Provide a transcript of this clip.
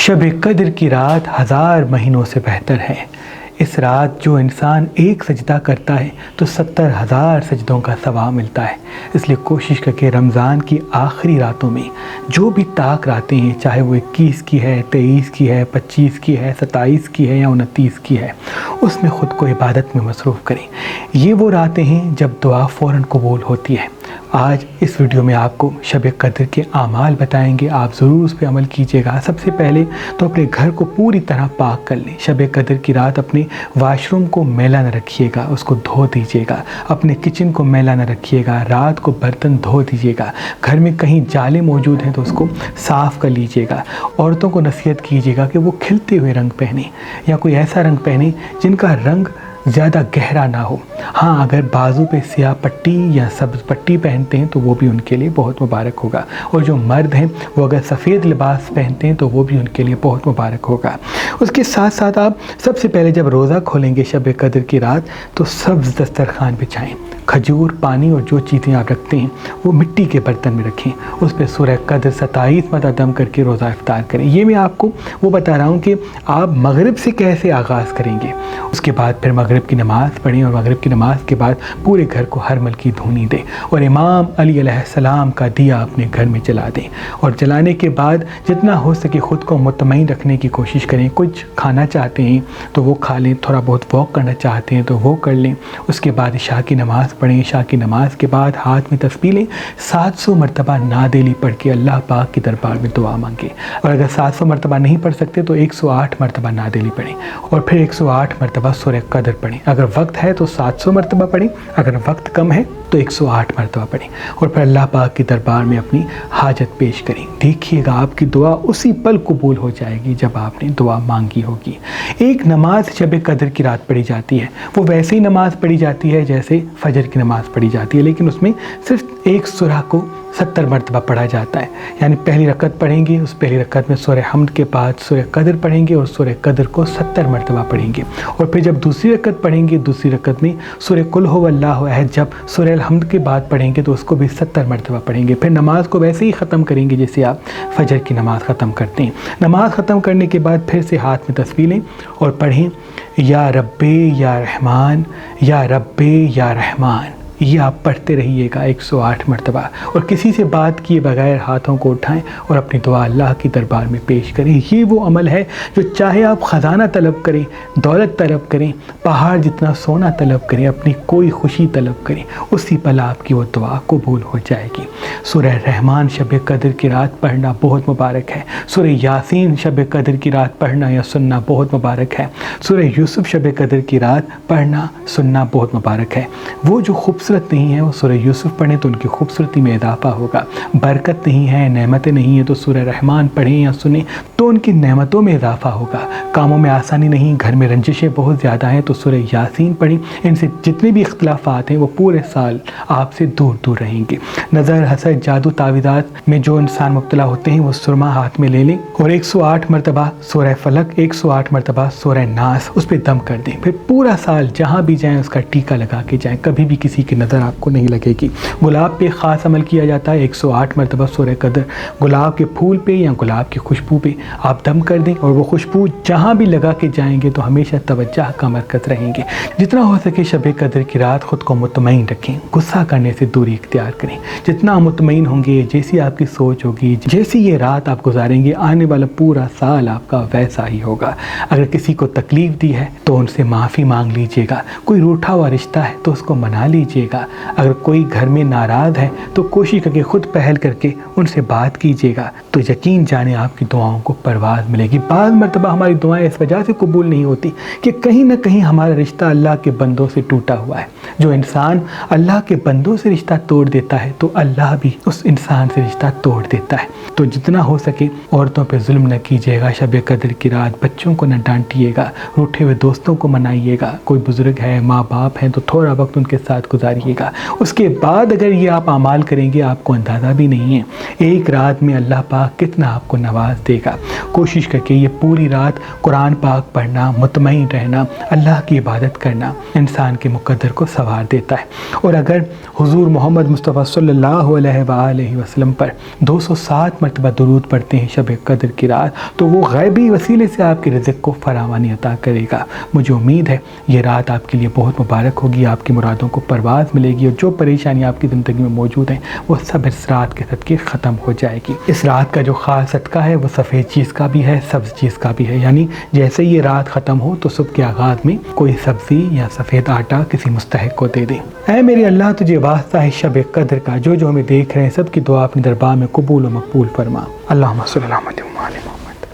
شب قدر کی رات 1000 مہینوں سے بہتر ہے۔ اس رات جو انسان ایک سجدہ کرتا ہے تو 70,000 سجدوں کا ثواب ملتا ہے۔ اس لیے کوشش کر کے رمضان کی آخری راتوں میں جو بھی طاق راتیں ہیں، چاہے وہ 21 کی ہے، 23 کی ہے، 25 کی ہے، 27 کی ہے یا 29 کی ہے، اس میں خود کو عبادت میں مصروف کریں۔ یہ وہ راتیں ہیں جب دعا فوراً قبول ہوتی ہے۔ آج اس ویڈیو میں آپ کو شب قدر کے اعمال بتائیں گے، آپ ضرور اس پہ عمل کیجیے گا۔ سب سے پہلے تو اپنے گھر کو پوری طرح پاک کر لیں۔ شب قدر کی رات اپنے واش روم کو میلا نہ رکھیے گا، اس کو دھو دیجیے گا۔ اپنے کچن کو میلا نہ رکھیے گا، رات کو برتن دھو دیجیے گا۔ گھر میں کہیں جالے موجود ہیں تو اس کو صاف کر لیجیے گا۔ عورتوں کو نصیحت کیجیے گا کہ وہ کھلتے ہوئے رنگ پہنیں یا کوئی ایسا رنگ پہنیں جن کا رنگ زیادہ گہرا نہ ہو۔ ہاں، اگر بازو پہ سیاہ پٹی یا سبز پٹی پہنتے ہیں تو وہ بھی ان کے لیے بہت مبارک ہوگا، اور جو مرد ہیں وہ اگر سفید لباس پہنتے ہیں تو وہ بھی ان کے لیے بہت مبارک ہوگا۔ اس کے ساتھ ساتھ آپ سب سے پہلے جب روزہ کھولیں گے شب قدر کی رات تو سبز دسترخوان بچھائیں۔ کھجور، پانی اور جو چیزیں آپ رکھتے ہیں وہ مٹی کے برتن میں رکھیں۔ اس پہ سورہ قدر 27 مرتبہ دم کر کے روزہ افطار کریں۔ یہ میں آپ کو وہ بتا رہا ہوں کہ آپ مغرب سے کیسے آغاز کریں گے۔ اس کے بعد پھر مغرب کی نماز پڑھیں، اور مغرب کی نماز کے بعد پورے گھر کو ہر مل کی دھونی دیں، اور امام علی علیہ السلام کا دیا اپنے گھر میں جلا دیں۔ اور جلانے کے بعد جتنا ہو سکے خود کو مطمئن رکھنے کی کوشش کریں۔ کچھ کھانا چاہتے ہیں تو وہ کھا لیں، تھوڑا بہت واک کرنا چاہتے ہیں تو وہ کر لیں۔ اس کے بعد عشاء کی نماز پڑھیں۔ عشاء کی نماز کے بعد ہاتھ میں تسبیح لیں، 700 مرتبہ نادیلی پڑھ کے اللہ پاک کی دربار میں دعا مانگیں۔ اور اگر 700 مرتبہ نہیں پڑھ سکتے تو 108 مرتبہ نادیلی پڑھیں، اور پھر 108 مرتبہ سورہ قدر پڑھیں۔ اگر وقت ہے تو 700 مرتبہ پڑھیں، اگر وقت کم ہے تو 108 مرتبہ پڑھیں، اور پھر اللہ پاک کی دربار میں اپنی حاجت پیش کریں۔ دیکھیے گا آپ کی دعا اسی پل قبول ہو جائے گی جب آپ نے دعا مانگی ہوگی۔ ایک نماز شب قدر کی رات پڑھی جاتی ہے، وہ ویسے ہی نماز پڑھی جاتی ہے جیسے فجر کی نماز پڑھی جاتی ہے، لیکن اس میں صرف ایک سورہ کو 70 مرتبہ پڑھا جاتا ہے۔ یعنی پہلی رکعت پڑھیں گے، اس پہلی رکعت میں سورہ حمد کے بعد سورہ قدر پڑھیں گے، اور سورہ قدر کو 70 مرتبہ پڑھیں گے۔ اور پھر جب دوسری رکعت پڑھیں گے، دوسری رکعت میں سورہ قل هو اللہ احد جب سورہ الحمد کے بعد پڑھیں گے تو اس کو بھی 70 مرتبہ پڑھیں گے۔ پھر نماز کو ویسے ہی ختم کریں گے جیسے آپ فجر کی نماز ختم کرتے ہیں۔ نماز ختم کرنے کے بعد پھر سے ہاتھ میں تسبیح لیں اور پڑھیں یا رب یا رحمان، یا رب یا رحمان۔ یہ آپ پڑھتے رہیے گا 108 مرتبہ، اور کسی سے بات کیے بغیر ہاتھوں کو اٹھائیں اور اپنی دعا اللہ کی دربار میں پیش کریں۔ یہ وہ عمل ہے جو چاہے آپ خزانہ طلب کریں، دولت طلب کریں، پہاڑ جتنا سونا طلب کریں، اپنی کوئی خوشی طلب کریں، اسی پل آپ کی وہ دعا قبول ہو جائے گی۔ سورہ رحمان شب قدر کی رات پڑھنا بہت مبارک ہے۔ سورہ یاسین شب قدر کی رات پڑھنا یا سننا بہت مبارک ہے۔ سورہ یوسف شب قدر کی رات پڑھنا سننا بہت مبارک ہے۔ وہ جو خوبصورت نہیں ہے وہ سورہ یوسف پڑھیں تو ان کی خوبصورتی میں اضافہ ہوگا۔ برکت نہیں ہے، نعمتیں نہیں ہیں تو سورہ رحمان پڑھیں یا سنیں تو ان کی نعمتوں میں اضافہ ہوگا۔ کاموں میں آسانی نہیں، گھر میں رنجشیں بہت زیادہ ہیں تو سورہ یاسین پڑھیں۔ ان سے جتنے بھی اختلافات ہیں وہ پورے سال آپ سے دور دور رہیں گے۔ نظر، حسد، جادو، تعویذات میں جو انسان مبتلا ہوتے ہیں وہ سرما ہاتھ میں لے لیں اور 108 مرتبہ سورہ فلق، 108 مرتبہ سورہ ناس اس پہ دم کر دیں۔ پھر پورا سال جہاں بھی جائیں اس کا ٹیکہ لگا کے جائیں، کبھی بھی کسی کی نظر آپ کو نہیں لگے گی۔ گلاب پہ خاص عمل کیا جاتا ہے، 108 مرتبہ سورہ قدر گلاب کے پھول پہ یا گلاب کی خوشبو پہ آپ دم کر دیں، اور وہ خوشبو جہاں بھی لگا کے جائیں گے تو ہمیشہ توجہ کا مرکز رہیں گے۔ جتنا ہو سکے شب قدر کی رات خود کو مطمئن رکھیں، غصہ کرنے سے دوری اختیار کریں۔ جتنا مطمئن ہوں گے، جیسی آپ کی سوچ ہوگی، جیسی یہ رات آپ گزاریں گے، آنے والا پورا سال آپ کا ویسا ہی ہوگا۔ اگر کسی کو تکلیف دی ہے تو ان سے معافی مانگ لیجیے گا۔ کوئی روٹھا ہوا رشتہ ہے تو اس کو منا لیجیے گا۔ اگر کوئی گھر میں ناراض ہے تو کوشش کر کے خود پہل کر کے ان سے بات کیجیے گا، تو یقین جانے آپ کی دعاؤں کو پرواز ملے گی۔ بعض مرتبہ ہماری دعائیں اس وجہ سے قبول نہیں ہوتی کہ کہیں نہ کہیں ہمارا رشتہ اللہ کے بندوں سے ٹوٹا ہوا ہے۔ جو انسان اللہ کے بندوں سے رشتہ توڑ دیتا ہے تو اللہ بھی اس انسان سے رشتہ توڑ دیتا ہے۔ تو جتنا ہو سکے عورتوں پہ ظلم نہ کیجیے گا شب قدر کی رات، بچوں کو نہ ڈانٹیے گا، روٹھے ہوئے دوستوں کو منائیے گا۔ کوئی بزرگ ہے، ماں باپ ہیں تو تھوڑا وقت ان کے ساتھ گزاریے گزاریے گا. اس کے بعد اگر یہ آپ اعمال کریں گے آپ کو اندازہ بھی نہیں ہے ایک رات میں اللہ پاک کتنا آپ کو نواز دے گا. کوشش کر کے یہ پوری رات قرآن پاک پڑھنا، مطمئن رہنا، اللہ کی عبادت کرنا انسان کے مقدر کو سنوار دیتا ہے. اور اگر حضور محمد مصطفیٰ صلی اللہ علیہ وآلہ وسلم پر 207 مرتبہ درود پڑھتے ہیں شب قدر کی رات تو وہ غیبی وسیلے سے آپ کے رزق کو فراوانی عطا کرے گا. مجھے امید ہے یہ رات آپ کے لیے بہت مبارک ہوگی، آپ کی مرادوں کو پرواز ملے گی اور جو پریشانی آپ کی زندگی میں موجود ہیں وہ سب اس رات کے صدقے ختم ہو جائے گی. اس رات کا جو خاص صدقہ ہے وہ سفید چیز کا بھی ہے، سبز چیز کا بھی ہے. یعنی جیسے یہ رات ختم ہو تو صبح کے آغاز میں کوئی سبزی یا سفید آٹا کسی مستحق کو دے دیں. اے میرے اللہ تجھے واسطہ ہے شب قدر کا، جو ہمیں دیکھ رہے ہیں سب کی دعا اپنے دربار میں قبول و مقبول فرما. اللہم صلی اللہ علیہ وسلم.